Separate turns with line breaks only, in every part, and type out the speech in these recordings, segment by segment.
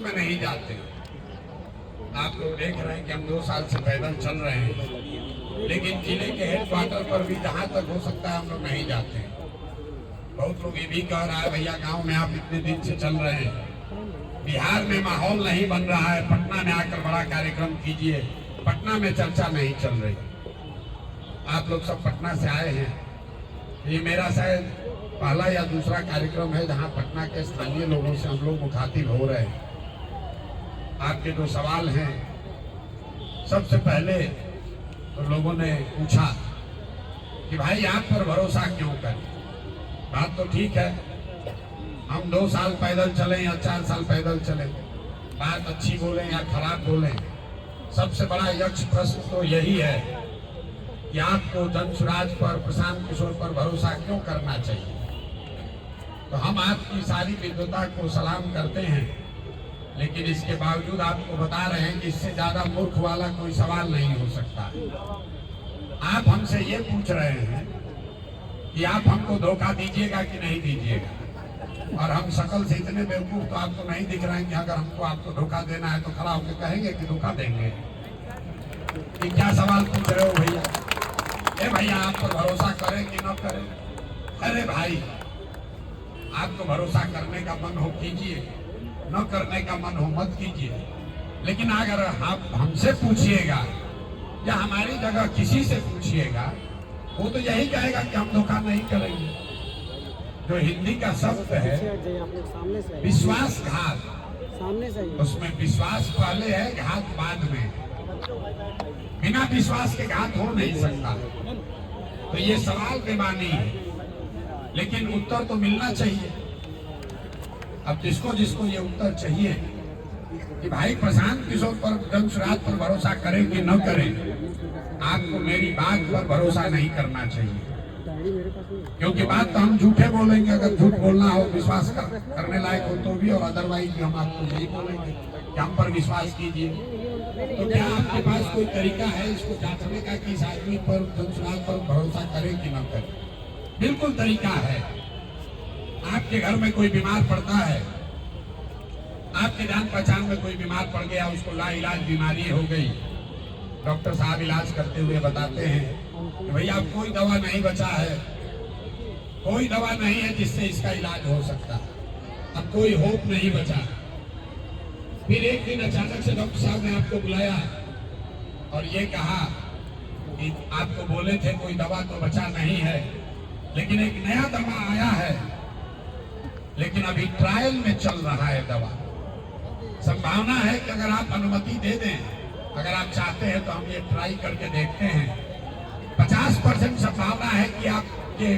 में नहीं जाते। आप लोग देख रहे हैं कि हम 2 साल से पैदल चल रहे हैं, लेकिन जिले के हेडक्वार्टर पर भी जहाँ तक हो सकता है हम लोग नहीं जाते हैं। बहुत लोग ये भी कह रहा है भैया गांव में आप इतने दिन से चल रहे हैं, बिहार में माहौल नहीं बन रहा है, पटना में आकर बड़ा कार्यक्रम कीजिए। पटना में चर्चा नहीं चल रही। आप लोग सब पटना से आए हैं, ये मेरा शायद पहला या दूसरा कार्यक्रम है जहां पटना के स्थानीय लोगों से हम लोग मुखातिब हो रहे हैं। आपके जो सवाल हैं, सबसे पहले तो लोगों ने पूछा कि भाई आप पर भरोसा क्यों करें। बात तो ठीक है, हम 2 साल पैदल चले या 4 साल पैदल चले, बात अच्छी बोले या खराब बोले, सबसे बड़ा यक्ष प्रश्न तो यही है कि आपको जनसुराज पर, प्रशांत किशोर पर भरोसा क्यों करना चाहिए। तो हम आपकी सारी विद्वता को सलाम करते हैं, लेकिन इसके बावजूद आपको बता रहे हैं कि इससे ज्यादा मूर्ख वाला कोई सवाल नहीं हो सकता। आप हमसे ये पूछ रहे हैं कि आप हमको धोखा दीजिएगा कि नहीं दीजिएगा, और हम शकल से इतने बेवकूफ तो आपको नहीं दिख रहे हैं कि अगर हमको आपको धोखा देना है तो खड़ा होकर कहेंगे कि धोखा देंगे। कि क्या सवाल पूछ रहे हो भैया? ए भैया आप पर भरोसा करें कि न करें? अरे भाई, आपको भरोसा करने का मन हो कीजिए, न करने का मन हो मत कीजिए। लेकिन अगर आप हमसे पूछिएगा या हमारी जगह किसी से पूछिएगा, वो तो यही कहेगा कि हम धोखा नहीं करेंगे। जो हिंदी का शब्द है विश्वासघात, उसमें विश्वास पहले है, घात बाद में। बिना विश्वास के घात हो नहीं सकता। तो ये सवाल बेमानी है, लेकिन उत्तर तो मिलना चाहिए। अब जिसको जिसको ये उत्तर चाहिए कि भाई प्रशांत किशोर पर, जनसुराज पर भरोसा करें कि न करें, आपको मेरी बात पर भरोसा नहीं करना चाहिए। क्योंकि बात तो हम झूठे बोलेंगे, अगर झूठ बोलना हो, विश्वास करने लायक हो तो भी, और अदरवाइज हम आपको यही बोलेंगे कि हम पर विश्वास कीजिए। तो क्या आपके पास कोई तरीका है इसको जांचने का कि इस आदमी पर, जनसुराज पर भरोसा करें कि न करें? बिल्कुल तरीका है। आपके घर में कोई बीमार पड़ता है, आपके जान पहचान में कोई बीमार पड़ गया, उसको लाइलाज बीमारी हो गई, डॉक्टर साहब इलाज करते हुए बताते हैं कि भैया अब कोई दवा नहीं बचा है, कोई दवा नहीं है जिससे इसका इलाज हो सकता, अब कोई होप नहीं बचा। फिर एक दिन अचानक से डॉक्टर साहब ने आपको बुलाया और ये कहा कि आपको बोले थे कोई दवा तो बचा नहीं है, लेकिन एक नया दवा आया है, लेकिन अभी ट्रायल में चल रहा है दवा। संभावना है कि अगर आप अनुमति दे दें, अगर आप चाहते हैं तो हम ये ट्राई करके देखते हैं। 50% संभावना है कि आपके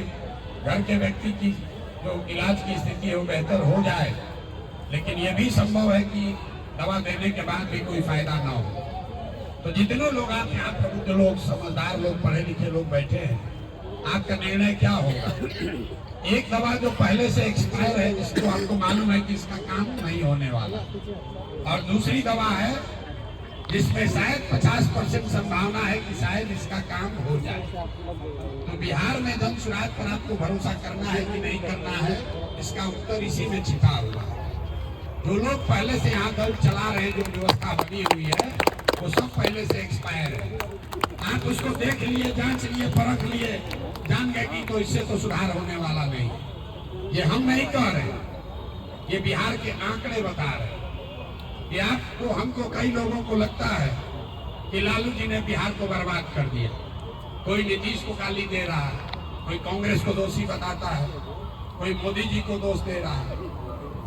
घर के व्यक्ति की जो इलाज की स्थिति है वो बेहतर हो जाए, लेकिन ये भी संभव है कि दवा देने के बाद भी कोई फायदा ना हो। तो जितने लोग आप यहाँ प्रबुद्ध लोग, समझदार लोग, पढ़े लिखे लोग बैठे हैं, आपका निर्णय क्या होगा? एक दवा जो पहले से एक्सपायर है, जिसको आपको मालूम है कि इसका काम नहीं होने वाला, और दूसरी दवा है जिसमें शायद 50% संभावना है कि शायद इसका काम हो जाए। तो बिहार में जनसुराज पर आपको भरोसा करना है कि नहीं करना है, इसका उत्तर इसी में छिपा हुआ है। जो लोग पहले से यहाँ दल चला रहे हैं, जो व्यवस्था बनी हुई है, वो सब पहले से एक्सपायर है। आप उसको देख लिए, जांच लिए, परख लिए, जान गए कि तो इससे तो सुधार होने वाला नहीं। ये हम नहीं कह रहे, ये बिहार के आंकड़े बता रहे हैं। कि आपको, हमको, कई लोगों को लगता है कि लालू जी ने बिहार को बर्बाद कर दिया। कोई नीतीश को गाली दे रहा है, कोई कांग्रेस को दोषी बताता है, कोई मोदी जी को दोष दे रहा है।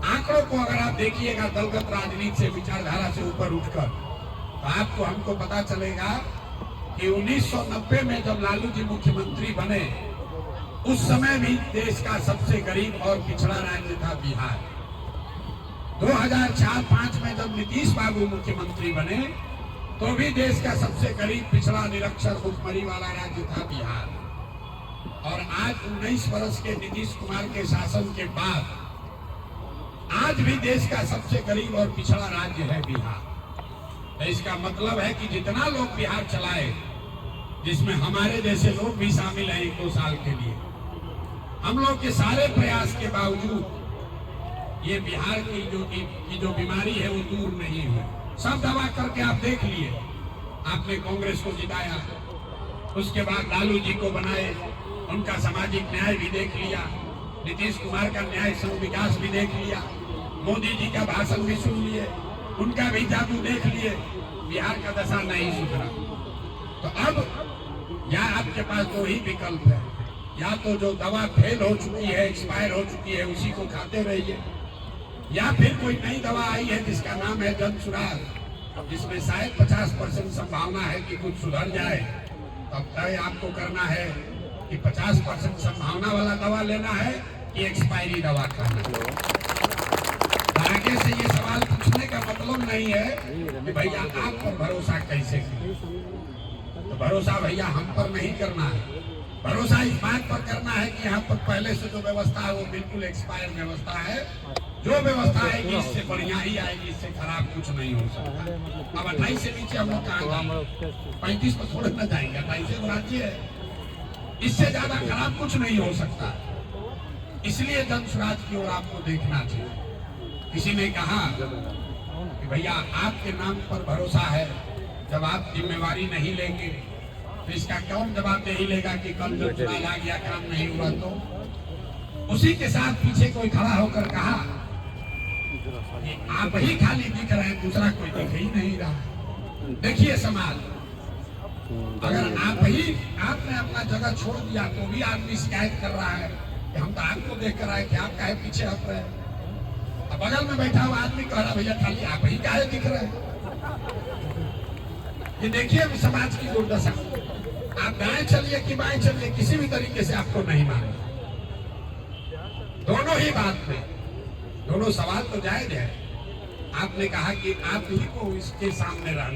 आंकड़ों को अगर आप देखिएगा दलगत राजनीति से, विचारधारा से ऊपर उठकर, तो आपको, हमको पता चलेगा कि 1990 में जब लालू जी मुख्यमंत्री बने, उस समय भी देश का सबसे गरीब और पिछड़ा राज्य था बिहार। 2004-05 में जब नीतीश बाबू मुख्यमंत्री बने, तो भी देश का सबसे गरीब, पिछड़ा, निरक्षर, भुखमरी वाला राज्य था बिहार। और आज 19 वर्ष के नीतीश कुमार के शासन के बाद आज भी देश का सबसे गरीब और पिछड़ा राज्य है बिहार। तो इसका मतलब है कि जितना लोग बिहार चलाए, जिसमें हमारे जैसे लोग भी शामिल हैं 1-2 साल के लिए, हम लोग के सारे प्रयास के बावजूद ये बिहार की जो बीमारी है वो दूर नहीं हुई। सब दवा करके आप देख लिए, आपने कांग्रेस को जिताया, उसके बाद लालू जी को बनाए, उनका सामाजिक न्याय भी देख लिया, नीतीश कुमार का न्याय सम विकास भी देख लिया, मोदी जी का भाषण भी सुन लिए, उनका भी जादू देख लिए, बिहार का दशा नहीं सुधरा। तो अब या आपके पास दो ही विकल्प है, या तो जो दवा फेल हो चुकी है, एक्सपायर हो चुकी है, उसी को खाते रहिए, या फिर कोई नई दवा आई है जिसका नाम है जन सुराग, जिसमें शायद 50% संभावना है कि कुछ सुधर जाए। तब तय आपको करना है कि 50% संभावना वाला दवा लेना है कि एक्सपायरी दवा खाना है। आगे से ये सवाल पूछने का मतलब नहीं है कि भैया आप पर भरोसा कैसे करें। तो भरोसा भैया हम पर नहीं करना है, भरोसा इस बात पर करना है कि यहाँ पर पहले से जो व्यवस्था है वो बिल्कुल एक्सपायर व्यवस्था है। जो व्यवस्था आएगी इससे बढ़िया ही आएगी, इससे खराब कुछ नहीं हो सकता। अब 28 से नीचे हम लोग कहाँ 35 पर थोड़े न जाएंगे, 28 राज्य है, इससे ज्यादा खराब कुछ नहीं हो सकता। इसलिए जन स्वराज की ओर आपको देखना चाहिए। किसी ने कहा कि भैया आपके नाम पर भरोसा है, जब आप जिम्मेवारी नहीं लेंगे तो इसका कौन जवाबदेही लेगा कि कल जब चुनाव आ गया काम नहीं हुआ तो। उसी के साथ पीछे कोई खड़ा होकर कहा कि आप ही खाली दिख रहे हैं, दूसरा कोई दिख ही नहीं रहा। देखिए समाज, अगर आपने अपना जगह छोड़ दिया तो भी आदमी शिकायत कर रहा है कि हम तो आपको देख कर आए कि आप काहे पीछे हट रहे हैं। अब बगल में बैठा हुआ आदमी कह रहा भैया खाली आप ही काहे दिख रहे हैं। ये देखिए समाज की दुर्दशा। आप दाएं चलिए कि बाएं चलिए, किसी भी तरीके से आपको नहीं माने। दोनों ही बात में दोनों सवाल तो जायज है। आपने कहा कि आप ही को इसके सामने रहना